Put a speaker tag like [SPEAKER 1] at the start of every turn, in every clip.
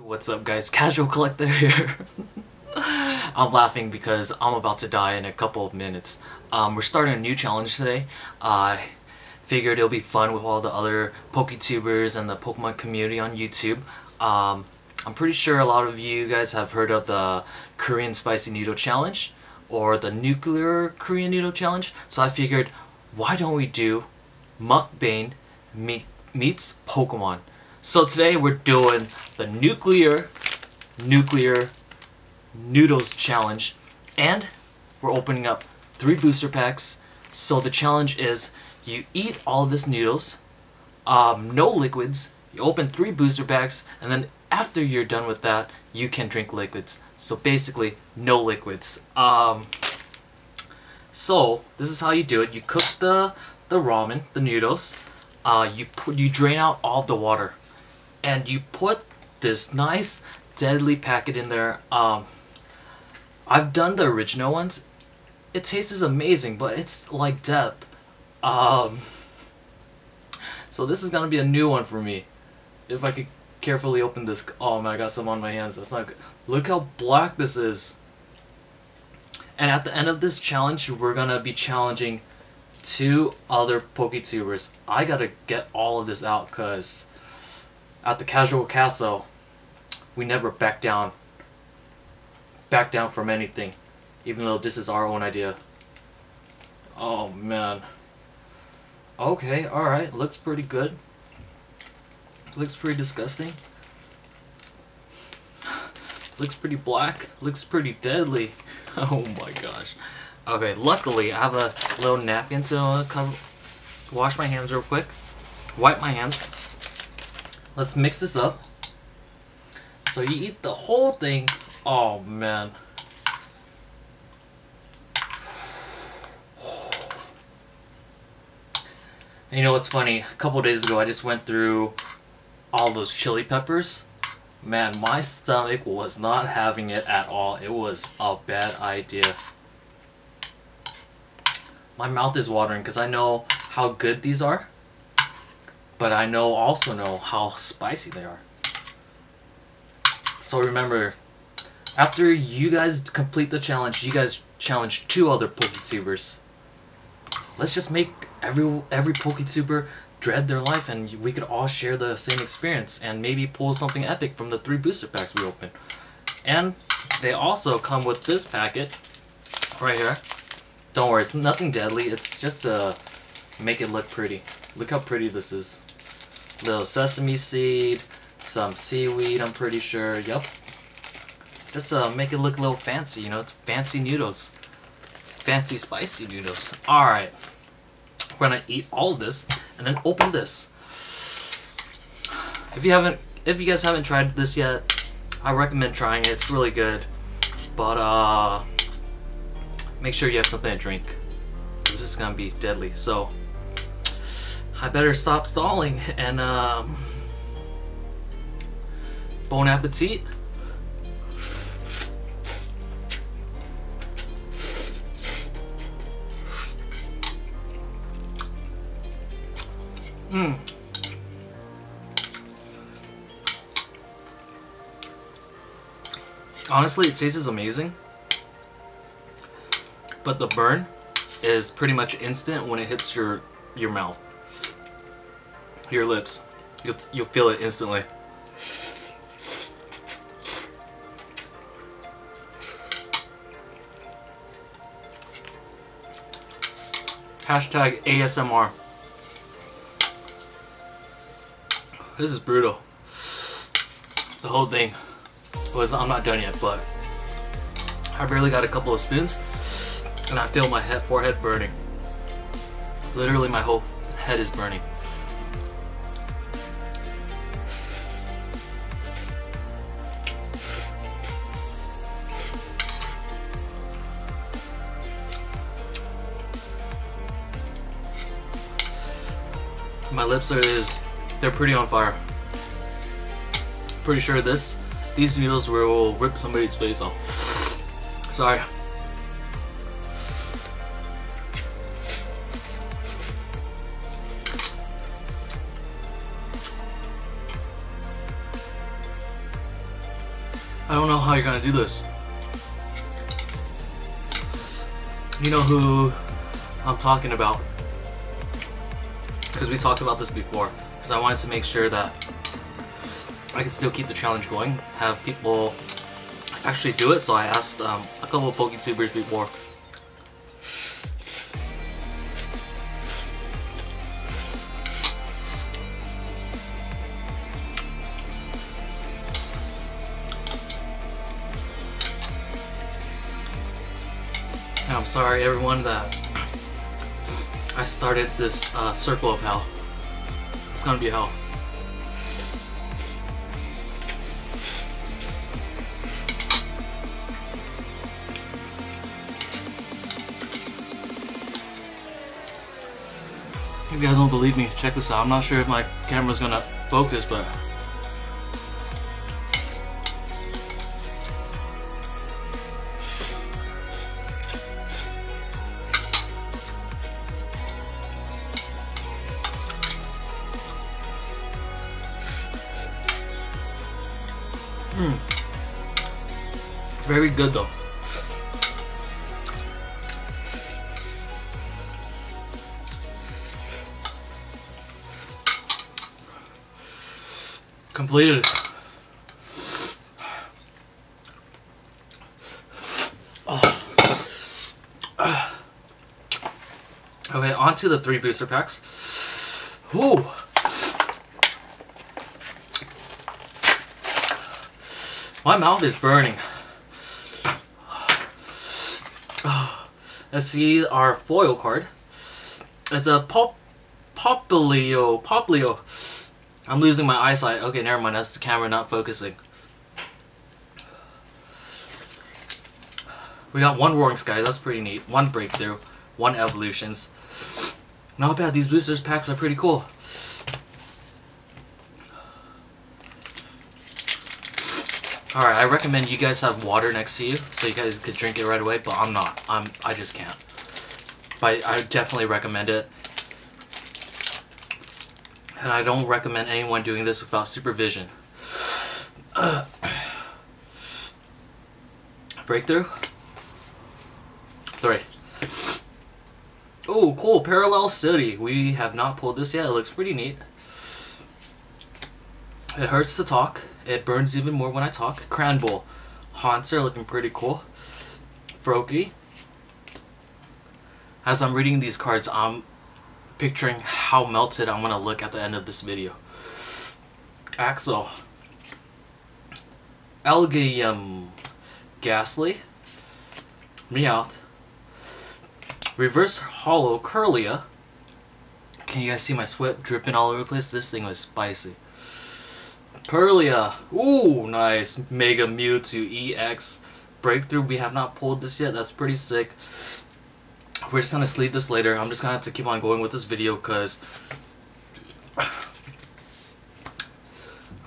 [SPEAKER 1] What's up guys, CasualCollector here. I'm laughing because I'm about to die in a couple of minutes. We're starting a new challenge today. I figured it'll be fun with all the other Poketubers and the Pokemon community on YouTube. I'm pretty sure a lot of you guys have heard of the Korean Spicy Noodle Challenge or the Nuclear Korean Noodle Challenge. So I figured, why don't we do Mukbang meets Pokemon? So today we're doing the Nuclear Noodles Challenge, and we're opening up 3 booster packs. So the challenge is you eat all of this noodles, no liquids, you open 3 booster packs, and then after you're done with that, you can drink liquids. So basically, no liquids. So this is how you do it. You cook the ramen, the noodles, you drain out all of the water, and you put this nice deadly packet in there. I've done the original ones. It tastes amazing, but it's like death. So this is gonna be a new one for me. If I could carefully open this. Oh man, I got some on my hands. That's not good. Look how black this is. And at the end of this challenge, we're gonna be challenging 2 other Poketubers. I gotta get all of this out because at the Casual Castle, we never back down from anything, even though this is our own idea. Oh man. Okay, alright, looks pretty good. Looks pretty disgusting. Looks pretty black. Looks pretty deadly. Oh my gosh. Okay, luckily I have a little napkin to wash my hands real quick. Wipe my hands. Let's mix this up. So you eat the whole thing. Oh man. And you know what's funny? A couple days ago I just went through all those chili peppers. Man, my stomach was not having it at all. It was a bad idea. My mouth is watering because I know how good these are, but I also know how spicy they are. So remember, after you guys complete the challenge, you guys challenge 2 other Poketubers. Let's just make every Poketuber dread their life, and we could all share the same experience and maybe pull something epic from the 3 booster packs we opened. And they also come with this packet right here. Don't worry, it's nothing deadly. It's just to make it look pretty. Look how pretty this is. Little sesame seed, some seaweed, I'm pretty sure. Yep. Just make it look a little fancy, you know, it's fancy noodles. Fancy spicy noodles. Alright. We're gonna eat all of this and then open this. If you guys haven't tried this yet, I recommend trying it. It's really good. But make sure you have something to drink, because this is gonna be deadly. So I better stop stalling and bon appetit. Honestly, it tastes amazing, but the burn is pretty much instant when it hits your mouth, your lips. You'll feel it instantly. Hashtag ASMR. This is brutal. The whole thing was, I'm not done yet, but I barely got a couple of spoons and I feel my forehead burning. Literally my whole head is burning. My lips they're pretty on fire. Pretty sure these noodles will rip somebody's face off. Sorry. I don't know how you're gonna do this. You know who I'm talking about, because we talked about this before, because I wanted to make sure that I could still keep the challenge going, have people actually do it, so I asked a couple of Poketubers before. And I'm sorry everyone that I started this circle of hell. It's gonna be hell. If you guys don't believe me, check this out. I'm not sure if my camera's gonna focus, but very good though. Completed. Okay, on to the 3 booster packs. Whew. My mouth is burning. Let's see our foil card. It's a Poplio. I'm losing my eyesight. Okay, never mind. That's the camera not focusing. We got 1 Roaring Skies. That's pretty neat. 1 Breakthrough. 1 Evolutions. Not bad. These boosters packs are pretty cool. Alright, I recommend you guys have water next to you so you guys could drink it right away, but I'm not. I just can't. But I definitely recommend it. And I don't recommend anyone doing this without supervision. Breakthrough. 3. Oh, cool. Parallel City. We have not pulled this yet. It looks pretty neat. It hurts to talk. It burns even more when I talk. Cranbull. Haunter looking pretty cool. Froakie. As I'm reading these cards, I'm picturing how melted I'm going to look at the end of this video. Axel. Elgium. Ghastly. Meowth. Reverse Hollow Curlia. Can you guys see my sweat dripping all over the place? This thing was spicy. Curlia. Ooh, nice. Mega Mewtwo EX. Breakthrough. We have not pulled this yet. That's pretty sick. We're just going to sleeve this later. I'm just going to have to keep on going with this video because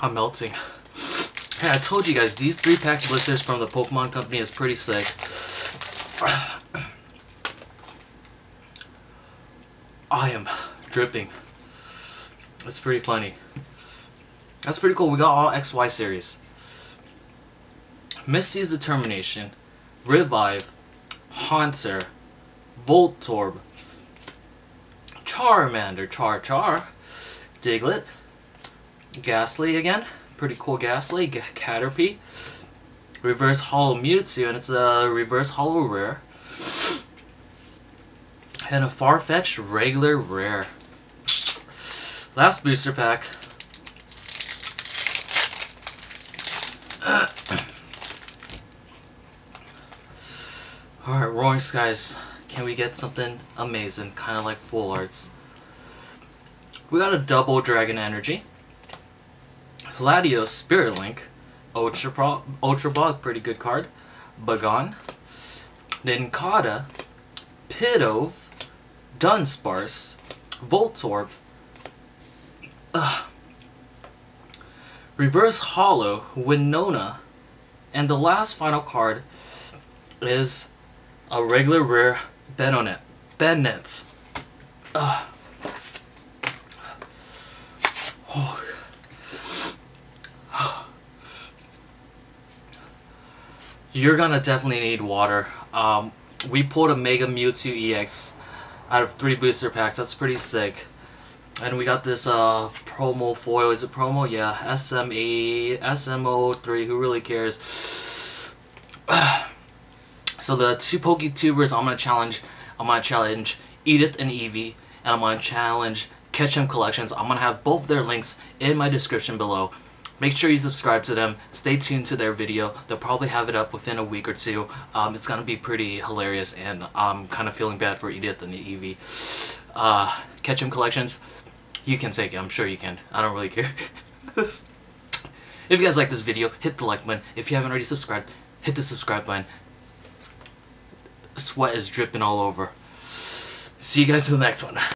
[SPEAKER 1] I'm melting. Hey, I told you guys, these 3-pack blisters from the Pokemon Company is pretty sick. I am dripping. That's pretty funny. That's pretty cool. We got all XY series. Misty's Determination, Revive, Haunter, Voltorb, Charmander, Char, Diglett, Ghastly again. Pretty cool Ghastly. Caterpie. Reverse Hollow Mewtwo, and it's a Reverse Hollow Rare. And a Farfetch'd regular rare. Last booster pack. Alright, Roaring Skies. Can we get something amazing? Kind of like Full Arts. We got a double Dragon Energy. Latios Spirit Link. Ultra Bog, pretty good card. Bagon. Nincada. Pidove. Dunsparce. Voltorb. Reverse Hollow. Winona. And the last final card is a regular rare Bennett. you're gonna definitely need water. We pulled a Mega Mewtwo EX out of 3 booster packs. That's pretty sick. And we got this promo foil. Is it promo? Yeah. SMO3. Who really cares? So the 2 Poketubers I'm gonna challenge Edith and Eevee, and I'm gonna challenge Ketchum Collections. I'm gonna have both their links in my description below. Make sure you subscribe to them. Stay tuned to their video. They'll probably have it up within a week or two. It's gonna be pretty hilarious, and I'm kind of feeling bad for Edith and Eevee. Ketchum Collections, you can take it. I'm sure you can. I don't really care. If you guys like this video, hit the like button. If you haven't already subscribed, hit the subscribe button. Sweat is dripping all over. See you guys in the next one.